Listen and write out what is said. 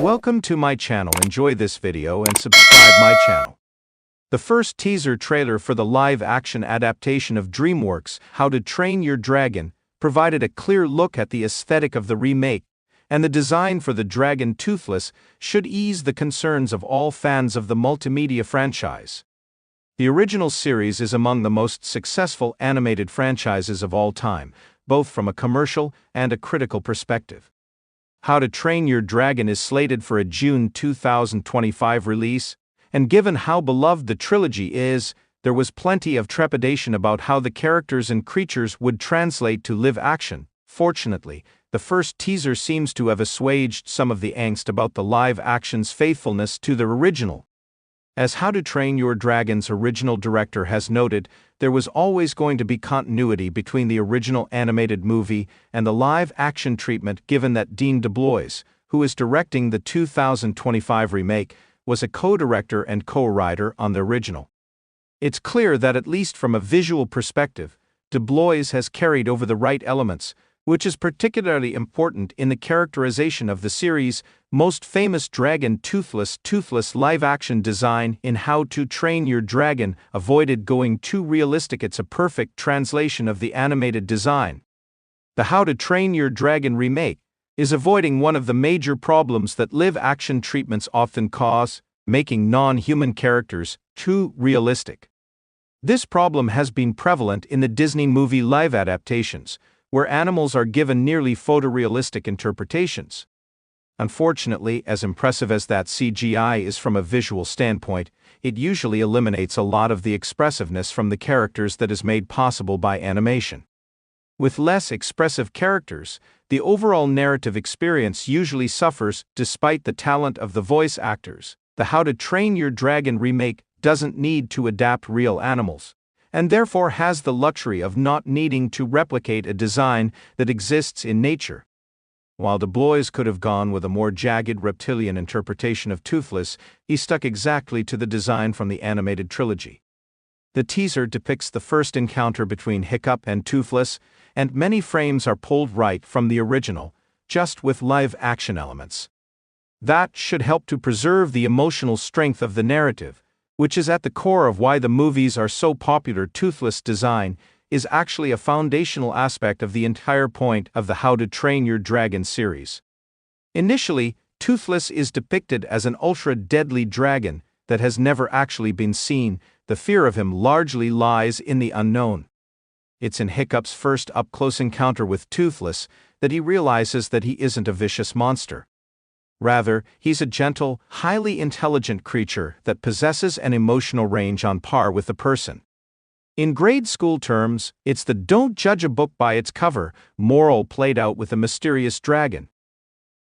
Welcome to my channel. Enjoy this video and subscribe my channel. The first teaser trailer for the live-action adaptation of DreamWorks' How to Train Your Dragon provided a clear look at the aesthetic of the remake, and the design for the dragon Toothless should ease the concerns of all fans of the multimedia franchise. The original series is among the most successful animated franchises of all time, both from a commercial and a critical perspective. How to Train Your Dragon is slated for a June 2025 release, and given how beloved the trilogy is, there was plenty of trepidation about how the characters and creatures would translate to live action. Fortunately, the first teaser seems to have assuaged some of the angst about the live action's faithfulness to the original. As How to Train Your Dragon's original director has noted, there was always going to be continuity between the original animated movie and the live-action treatment, given that Dean DeBlois, who is directing the 2025 remake, was a co-director and co-writer on the original. It's clear that at least from a visual perspective, DeBlois has carried over the right elements, which is particularly important in the characterization of the series' most famous dragon Toothless live-action design in How to Train Your Dragon avoided going too realistic. It's a perfect translation of the animated design. The How to Train Your Dragon remake is avoiding one of the major problems that live-action treatments often cause, making non-human characters too realistic. This problem has been prevalent in the Disney movie live adaptations, where animals are given nearly photorealistic interpretations. Unfortunately, as impressive as that CGI is from a visual standpoint, it usually eliminates a lot of the expressiveness from the characters that is made possible by animation. With less expressive characters, the overall narrative experience usually suffers despite the talent of the voice actors. The How to Train Your Dragon remake doesn't need to adapt real animals, and therefore has the luxury of not needing to replicate a design that exists in nature. While DeBlois could have gone with a more jagged reptilian interpretation of Toothless, he stuck exactly to the design from the animated trilogy. The teaser depicts the first encounter between Hiccup and Toothless, and many frames are pulled right from the original, just with live-action elements. That should help to preserve the emotional strength of the narrative, which is at the core of why the movies are so popular. Toothless design is actually a foundational aspect of the entire point of the How to Train Your Dragon series. Initially, Toothless is depicted as an ultra-deadly dragon that has never actually been seen. The fear of him largely lies in the unknown. It's in Hiccup's first up-close encounter with Toothless that he realizes that he isn't a vicious monster. Rather, he's a gentle, highly intelligent creature that possesses an emotional range on par with a person. In grade school terms, it's the "don't judge a book by its cover" moral played out with a mysterious dragon.